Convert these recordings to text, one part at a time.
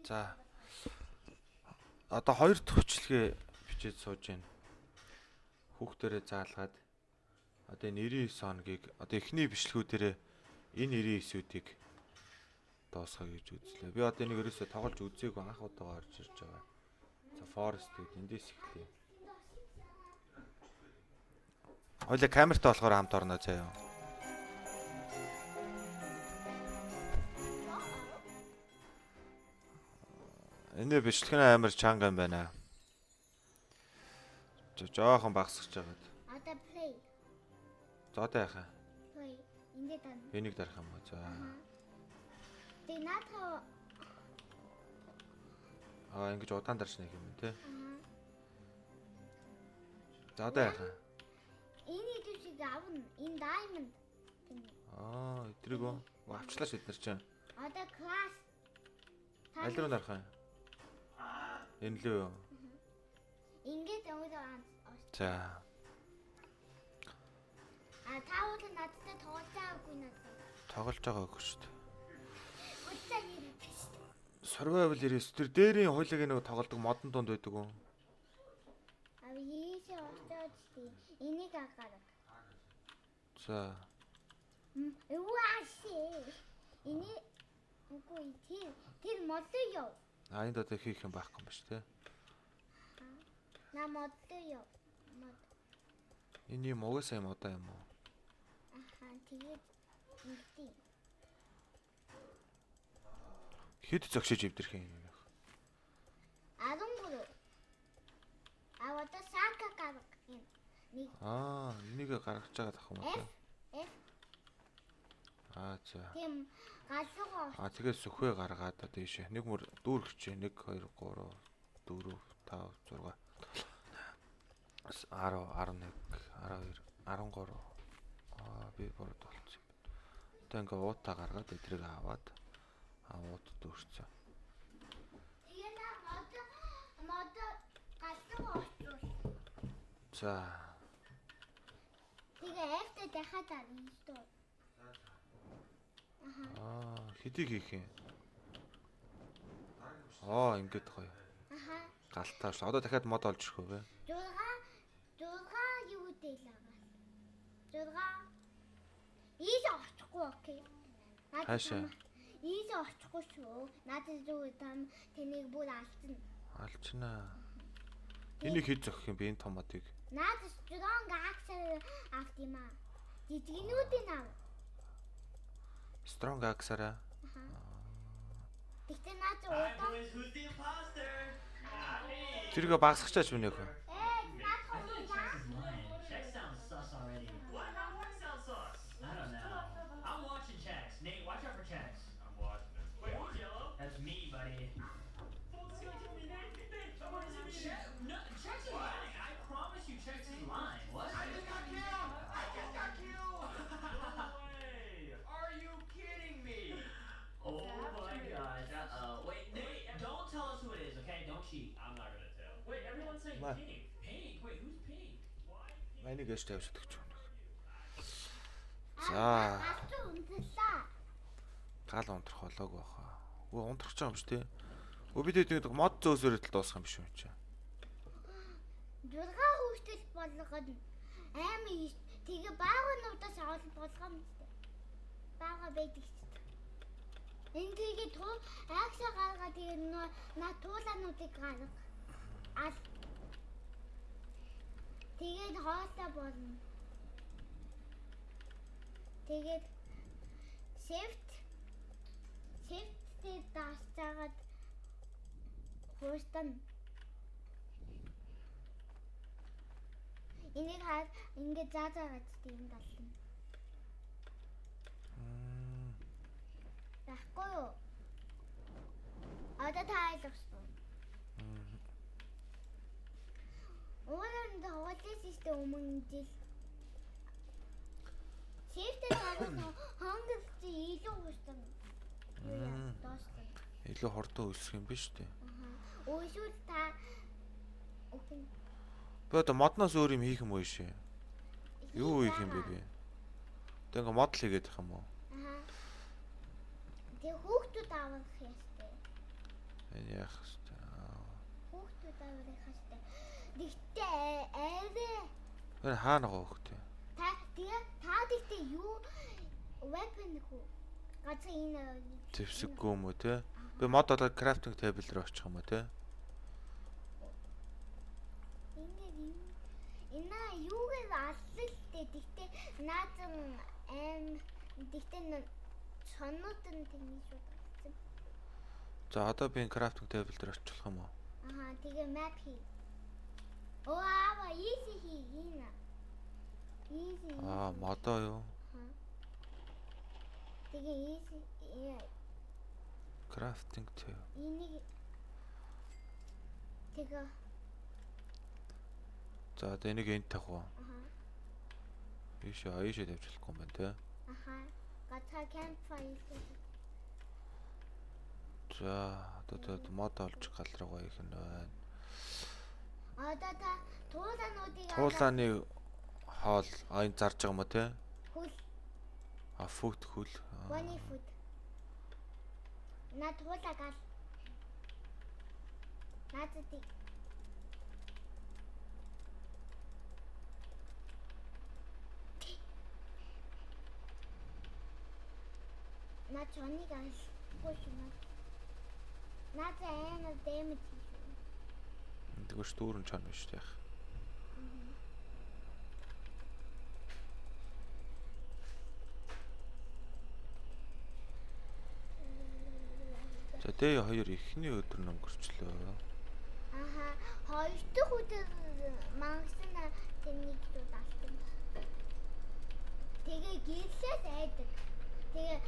За. Одоо хоёр дахь хүчлэгээ бичээд сууж байна. Хүүхдэрээ заалгаад одоо энэ 99 хоногийг одоо эхний бичлэгүүдэрээ энэ 99-үүдийг дуусгая гэж үзлээ. Би одоо энийг ерөөсөө тоглож үзээгүй анх удаага орж ирж байгаа. За Forest гэдэг эндээс эхлэе. Хоёлаа камертай болохоор хамт орно заяа. Энэ бичлэгнээ амар чанга юм байна. Жоохон багсгаж байгаад. Одоо play. За одоо яхаа. Play. Энд тань. Энийг дарах юм уу? За. Тэг наатаа. Ингэж удаан дарж нэг юм те. За одоо яхаа. Энэ идэвчийг авна. Энэ diamond. Эдрийг авчлаач бид нар чинь. Одоо class. Аль руу нарах юм? Энэ лөө. Ингээд өөдөө. За. Таавал надтай тоглож байгаагүй надад. Тоглож байгаагүй шүү дээ. Утсаа нэрээ шүү дээ. Survival 99 тэр дээрийн хойлог нэг тоглодог модон донд байдаг уу? Ийшээ очоод тий. Энийг агараг. За. Уааши. Эний үгүй тэр модтой ёо. Энд одоо хийх юм байхгүй юм ба шүү дээ. На модтой ёо. Энэ юм угаасаа юм удаа юм уу? Тэгээд ингэдэг. Хэд зогшиж өвдөрх юм бэ? 13. Одоо сака гарах юм. Нэг. Энийг гаргаж байгаа тах юм уу? F. За. Тийм галуугаа. Тэгээд сүхвээ гаргаад одоо тийшээ. Нэг мөр дүүргч 1 2 3 4 5 6 10 11 12 13 би буруу толцсон юм байна. Одоо ингээ уутаа гаргаад эдрийг аваад уут дүүрсэн. Тэгээд мод галуугаа очвол. За. Тэгээ F-тэй дахиад арна шүү дээ. Хэдийг хийх юм? Ингээд гоё. Галтаа ш. Одоо дахиад мод олж ирэх үү вэ? 6 юу дэлээ. 6 ийш очихгүй окей. Хаашаа? Ийш очихгүй шүү. Надад зүг там тэнийг бүр алдсан. Алчнаа. Энийг хэд зогсох юм бэ энэ том модыг? Надад strong axe авт юм аа. Жижигнүүдийн ав. Strong axe-араа. Тэгтээ надад удаа. Тэргээ багсгачаач минь нөхөө. Энийг ээж тавьж өгч байна. За. Гал унтрах болоогүй баха. Унтрах ч юм биш тий. Бид нэг мод зөөсөөр л дуусах юм биш үү чи. 6 хүүхдэл болгоод аймаг тэгээ баагануудаас авал болгоом дээ. Баага байдаг ч. Энд тэгээ акса гаргаад тэгээ на туулаануудыг гарга. Тэгээд хоолой болно. Тэгээд shift-тэй даачаагаад хуустан. Энийг ингээд заагаад тийм тална. Байхгүй юу? Одоо таалагдсан. Уурын тоглож штэ өмнө жил. Shift-тэй дагаад хангалтч илүү хуустан. Доостой. Илүү хордон өсөх юм биш үү? Өшүүл та окей. Би одоо модноос өөр юм хийх юм уу шээ? Юу хийх юм бэ би? Одоо ингээ модл хийгээд их юм уу? Тэг хүүхдүүд авах ястэй. Энэ яах вэ? Хүүхдүүд аваад хаштай. Тэгтээ арай Энэ хаана байгаа хөхтэй? та тэгтээ юу weapon хүү? Газар энэ Зэвсэггүй юм уу те? Би мод болоод крафтинг тейбл рүү очих юм уу те? энэ юугаар аллалтэй тэгтээ наазан тэгтээ соннууд нь тэгний шүү дээ. За одоо би крафтинг тейбл дээр очих юм уу? Аха тэгээ map хий. Оо аа easy хий энэ. Easy. Модоо юу? Тэгээ easy Крафтинг тейбл. энийг тэгээ За одоо энийг энд тавих уу? аха Ийшээ тавьчихлахгүй юм байна те. аха гацаа campfire. За одоо мод олж гал руугаа их нь байна. Одоо та туулаануудыг Туулааны хоол энэ зарж байгаа юм уу те? хөл Фут хөл. one foot. На туулаа гал. Наадтыг на чоныг алгүй юм. Наадаа энэ damage хийсэн. Тэгвэр дүүрэн чон биш яах. За дэ 2 ихний өдөр нь өнгөрчлөө. Аха хоёр дахь өдөр мангасан тэнийг дуулсан. Тэгээ гэрлээс айдаг. Тэгээ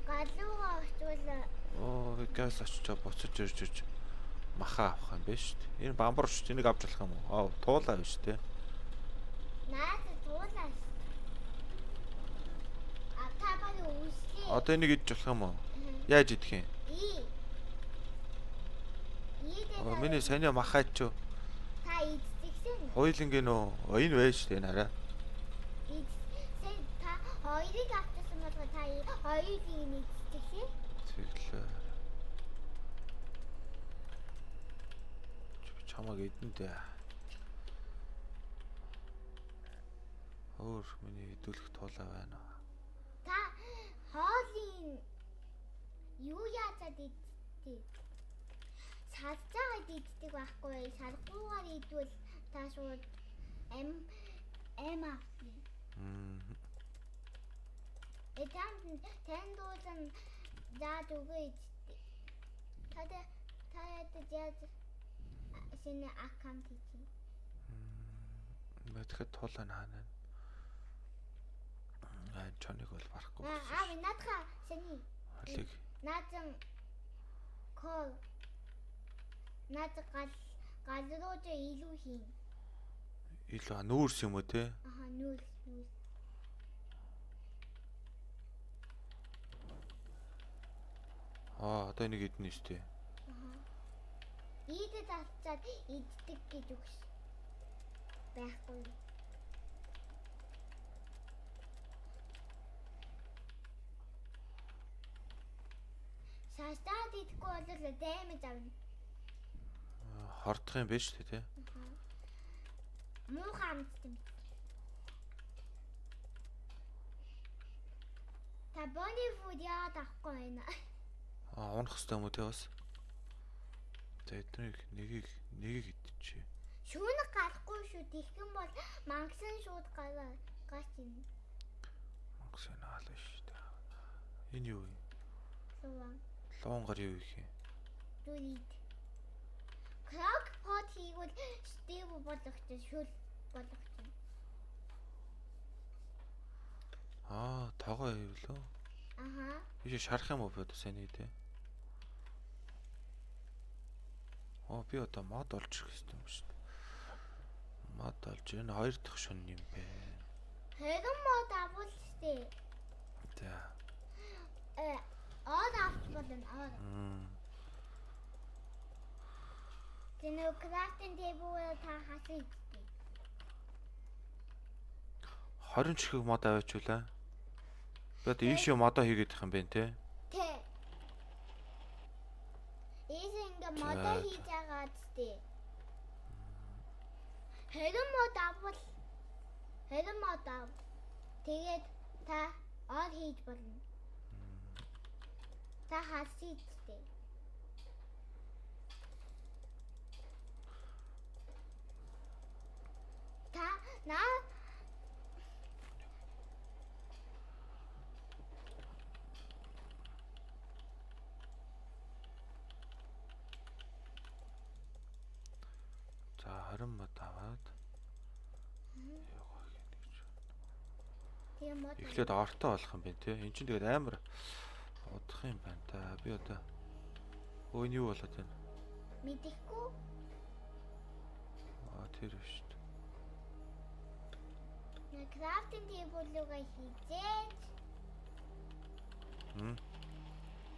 галуугаа очвол Газ очиж буцаж ирж маха авах юм байна шүү дээ. Энэ бамбар шүү дээ. Энийг авч болох юм уу? Туулаа биш дээ. наад туулаа. Та баг үслээ. Одоо энийг идэж болох юм уу? Яаж идэх юм? Миний саний махаач юу? Та идчихсэн. Хойлонгийн нөө энэ байж шүү дээ нараа. Идсэн та хоёрыг авчихсан бол та хоёрыг идчихсэн. Тэглээ. Чамаг идэн дээ. Өөр миний идүүлэх туулаа байна. Та хоолын юу яацаад идтээ? Салж байгаад иддэг байхгүй. Салгуугаар идвэл та шууд авах. Тэндүүсэн заад өгөө идтээ. Та яаж шинэ аккаунт хийчих. Мэдхэд туулаа хаана. Чоныг бол барахгүй. Наадха саний. Халиг. Наадсан кол. Наад галруу ч илүү хийн. Илүү нүүрс юм уу те? Аха нүүр. Одоо энийг идэнэ шүү дээ. Ийдэд алцаад иддэг гэж үгс. Байхгүй. Састаад идэхгүй бол damage авна. Хордох юм биш үү те? Муухай амттай. Та бони фуд яад авахгүй байна. Унах хэвээр юм уу те бас? За эднийг нэгийг идчихье. Шүүнэг гарахгүй шүү. Тэгхэн бол мангасан шууд гарч ийн. Мангасан хаална шүү дээ. Энэ юу вэ? Лонгор юу их юм? Дүрид. Крок pot хийгүүл стив болгочих шүл болгочих. Тогоо хийвлөө. Аха. Биш шарах юм уу бод сайн те? Би одоо мод олж ирэх хэрэгтэй юм шүү дээ. Мод олж энэ 2 дахь шөнө юм бэ. Хэрэг мод авал штэ. За. Ор авч болно. Тэнэ крафтинг тейбл та хасаа идтий. 20 чихэг мод аваачулаа. Би одоо ийшээ модоо хийгээд их юм бэ те? Тэ. Эзэн ингээ модоо хийж байгаа зү. Хэрэг мод авбал хэрэг мод ав. Тэгээд та ор хийж болно. Та хасчих зү. Та наа За 20 мод аваад яваа гэж. тийм мод. Эхлээд ортой болох юм байна тий. Энд чинь тэгээд амар удах юм байна та. Би одоо өө нь юу болоод байна? Мэдэхгүй. Тэр биш. Крафтинг тейблүүгээ хийжээ.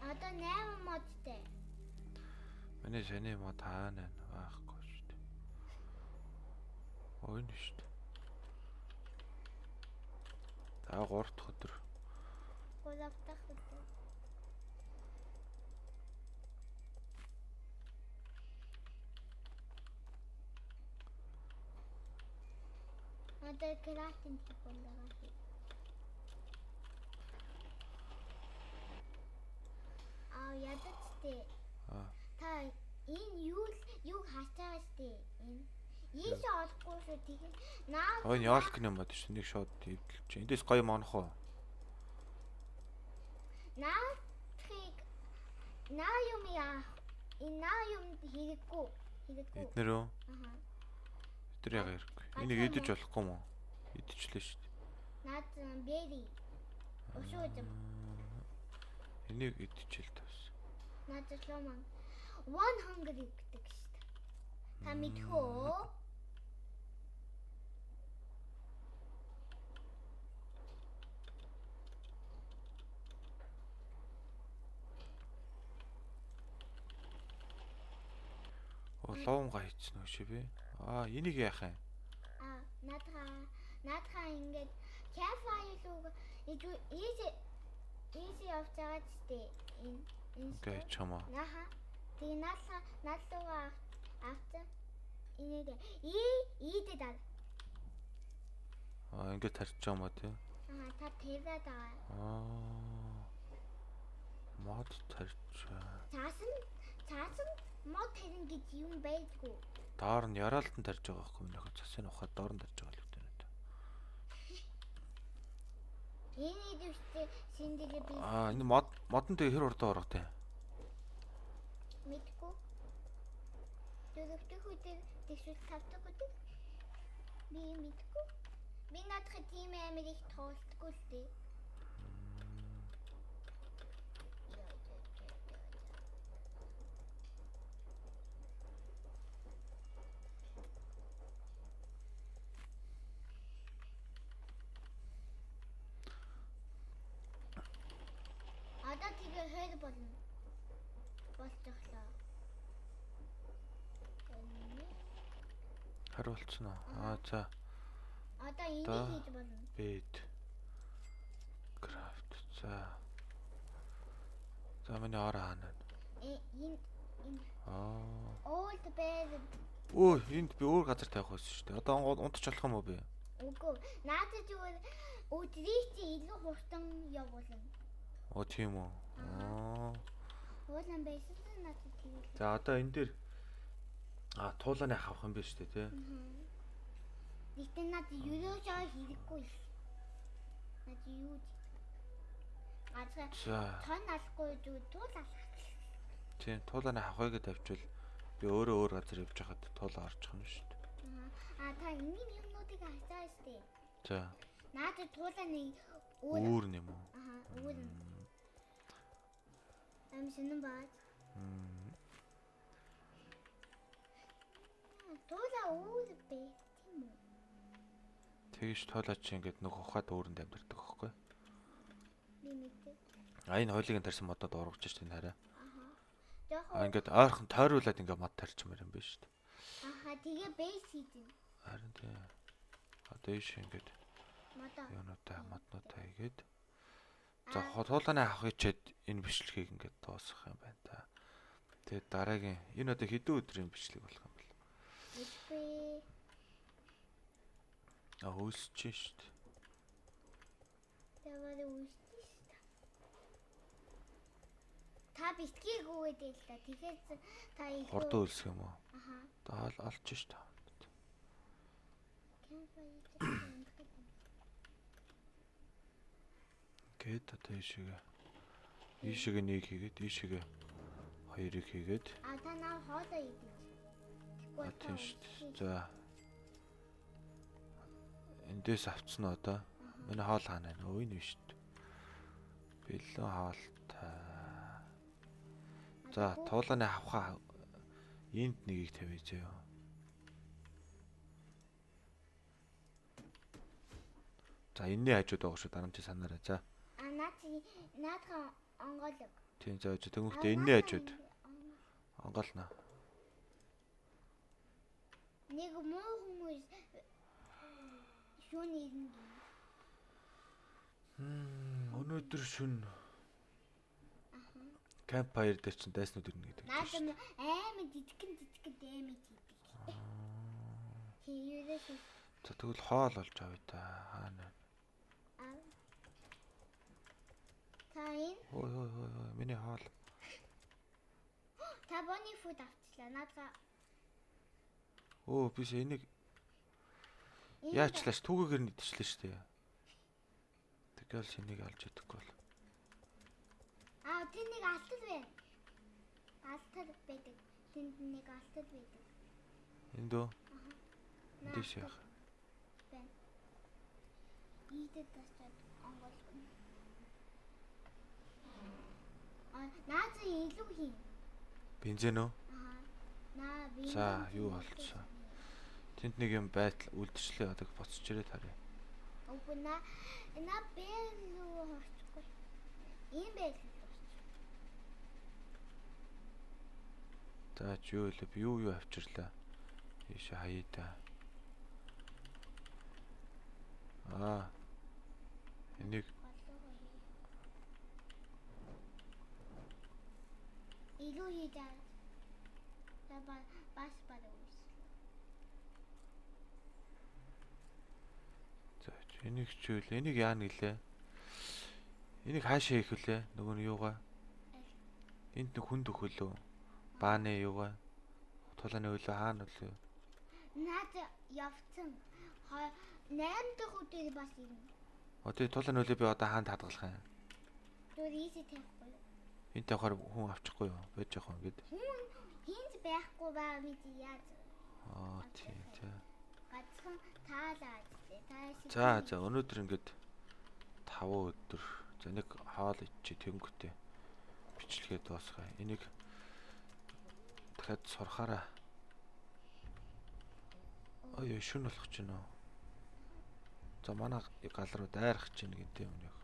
Одоо 8 модтэй. Миний саний мод хаана байхгүй шүү дээ. Ой нь шүү дээ. За 3 дахь өдөр. 3 дахь өдөр. Одоо крафтинг тейблүүгээ хий. Ядаж та энэ юу хасаа штэ энэ ийш олохгүй шүү тийм наа Ой яалк юм бод шүү. Нэг шууд ивдэлж. Эндээс гоё монох уу? наа юм яа энэ наа юм хэрэггүй. Эднэр үү? Эднэр яг хэрэггүй. Энийг идэж болохгүй юм уу? Идчихлээ шүү дээ. Наад бэри. Өшөөдөм. Энийг идчихэл тас. Наад ломан 100 гэдэг шүү дээ. Та мэдхөө? Лоонга хийчихнэ үү ши би? Энийг яах юм? Наадхаа ингээд campfire руу easy явж байгаа ч дээ. Окей, чамаа. Тэгээ нааллуугаа авсан. Энийг ийдэд аа. Ингээд тарьж байгаа мó тий. Та тэрээд байгаа. Мод тарьж. Цаасан мод тарин гэж юм байдгүй. Доор нь яраалтан тарьж байгаа байхгүй юу? Нөхөд цасын ухаад доор нь тарьж байгаа л үү дээ. Энэ дэвштэй синдэлээ би. Энэ модон тэг хэр урдаа орох тий? Мэдгүй. Дөрөвдөх үедээ тэгшүүл тавдаг үедээ. Би мэдгүй. Би надад тийм амар их тоолдгүй л дээ. Одоо тэгээ хэр болно. Болчихлоо. Харуулсан уу? За. Одоо энийг хийж болно. Bed. Craft. За миний ор хаана вэ? Энэ old bed. Энд би өөр газар тавих байсан шүү дээ. Одоо унтчих болох юм уу би? Үгүй. Наадад зүгээр өдрийг чи илүү хурдан явуулна. Тийм үү? Уулан байсан надад тийм. За одоо энэ дээр туулааны авах юм биш үү те? Нэгтэн надад юугаа хэрэггүй. Надад юу? Тон алахгүй юу? Туулаа. Тийм, туулааны авахыг тавьчвал би өөр газар явж хахад туул орчих юм шүү дээ. Та энэний юмнуудыг хасаа штэ. За. Надад туулааны Өөр юм уу? Өөр. Шинэн бааж. Туулаа өөр бэ? Тийм үү? Тэгэж тоолоо чи ингээд нэг ухаад өөрөнд амьдэрдэг байхгүй? Би мэдээ. Энэ хойлыг тарьсан модод ургаж штэ энэ хараа. Жохоо. Ингээд ойрхон тойруулаад ингээд мод тарьчмаар юм байна штэ. Тэгээ бейс хийдин. Харин тий. Дээш ингээд Модоо. юунуудаа моднуудаа хийгээд за туулааны авах ичээд энэ бичлэгийг ингээд дуусгах юм байна та. Тэгээд дараагийн энэ одоо хэдэн өдрийн бичлэг болох юм бол? Мэдгүй. Өсөж шүү дээ. Тэгвэл үүсчихсэн шүү дээ. Та битгий гүгээд л та. Тэгэхээр та илүү Хурдан үлсэх юм уу? Аха. Одоо олж шүү дээ. Гээд одоо ийшээгээ нэг хийгээд ийшээгээ хоёрыг хийгээд Та наа хоолоо идэж. тийм шүү дээ. За. Эндээс авцсан нь одоо миний хоол хаана байна? Өө энэ шүү дээ. Бэлэн хоолтой. За, туулааны хавхаа энд нэгийг тавьж яа. За, энэний хажууд байгаа шүү дарамт санаарай. За. Наадхан онголог. Тийм зааж тэмхтэй энэний хажууд. Онголно. Нэг муу хүмүүс шүүн ирнэ. Өнөөдөр шүн Campfire дээр чинь дайснууд ирнэ гэдэг. Наадам аймаг жижигэн даймаг хийдэг. Хийрээс За тэгвэл хоол олж авъя та. Хаана? Тайн Ой, миний хоол. та боны фуд авчлаа. Наадга Биш энийг яачлаач түүгээр нь идчихлээ шүү дээ. Тэгэл шинийг алж идэхгүй бол. тэр нэг алтад байна. Алтад байдаг. Тэнд нэг алтад байдаг. Энд үү? Эндээс яах? Байна. Ийдэд тасчаад онголгүй. Наад илүү хийн. Бензин үү? Наа би. За, юу болчихсон? Тэнд нэг юм байтал үлдчихлээ. Одоо боцож ирээд харъя. Үгүй наа бэлүү хорчгүй. Ийм бэлүү. За, юу вэ? Би юу авчирлаа. Ийшээ хаяа та. Энийг илүү хийдаа. Бас баруус. За, энийг чивэл энийг яана гэлээ. Энийг хаашаа хийх вүлээ? Нөгөө нь юугаа? Энд нэг хүнд өхөлөө. Бааны юугаа? Тулааны хөлөө хаана вүлээ? Наад явцсан. 8 дахь өдөр бас ирнэ. Тэгээ тулааны хөлөө би одоо хаанд хадгалах юм? Түр ийсэ тавихгүй. Энд тавахаар хүн авчихгүй юу? Байж яах вэ гээд. Хинт байхгүй баа мэд яаж. Тийм. Гацхан таалаад тээ. За өнөөдөр ингээд 5 өдөр. За нэг хоол ичээ тэнгүүтээ бичлэгээ дуусгая. Энийг дахиад сурахаараа. Шүн болох ч нөө. За манай гал руу дайрах чинь гэнтэй өмнөх.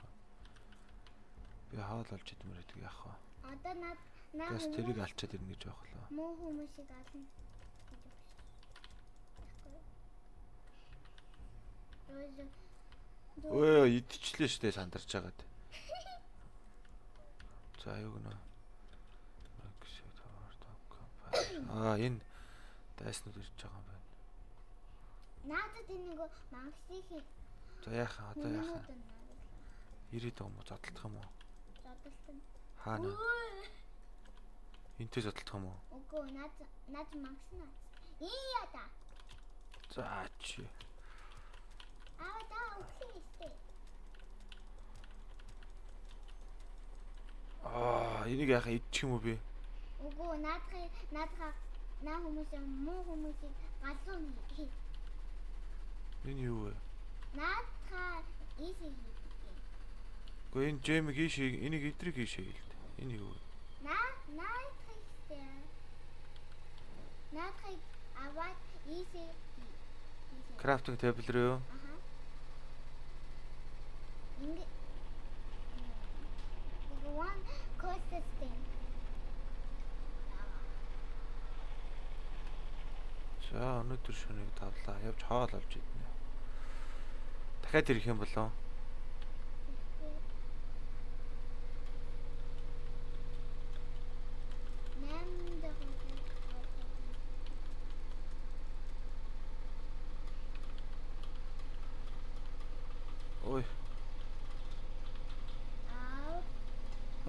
Би хоол олж идмээр байдаг яах вэ? Одоо наа Газ тэрийг алчаад ирнэ гэж байхлаа. муу хүмүүсийг ална. Идчихлээ штэ сандарч байгаад. За юу гэнэ? Энэ дайснууд ирж байгаа юм байна. Надад энэ нэг мангасыг хий. За яахан одоо яахан? Ирээд байгаа юм уу? Зодтолдох юм уу? Зодтолтон. Хаана? Энтэй зодтолдох юм уу? Үгүй над мангасна. Яада. За чи. Та үхлээ. Энийг яахан идчих юм уу би? Үгүй наа хүмүүс муу хүмүүсийг галзуу хий. Энэ юу вэ? Наадха ийсэ хий. Гэхдээ энэ джемиг ийшээ энийг идрэг ийшээ хэлд. Энэ юу вэ? Наадха аваад ийсэ. Крафтинг тейбл рүү. Ингээ one consistent. За өнөөдөр шөнөгийг тавлаа. Явж хоол олж иднэ. Дахиад ирэх юм болов? Нам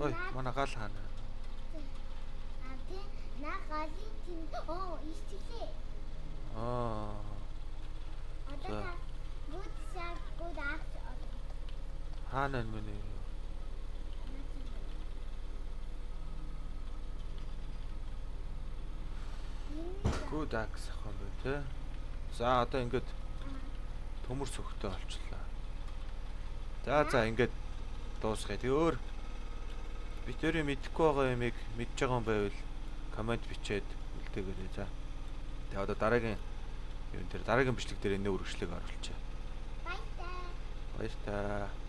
Ой, манай гал хаана. А тий на галын тим ичгэлээ. Аа. Одоо та good act. Хаана энэ миний. Good axe ах юм байна те. За одоо ингээд төмөр сүхтэй болчихлоо. За ингээд дуусгая. Тэг өөр битэрийн мэдэхгүй байгаа юмыг мэдж байгаа юм байвал комент бичээд үлдээгээрэй. За. Тэг одоо дараагийн юм дээр дараагийн бичлэг дээр энэ үргэлжлэгийг оруулчаа. Баярлалаа. Баярлалаа.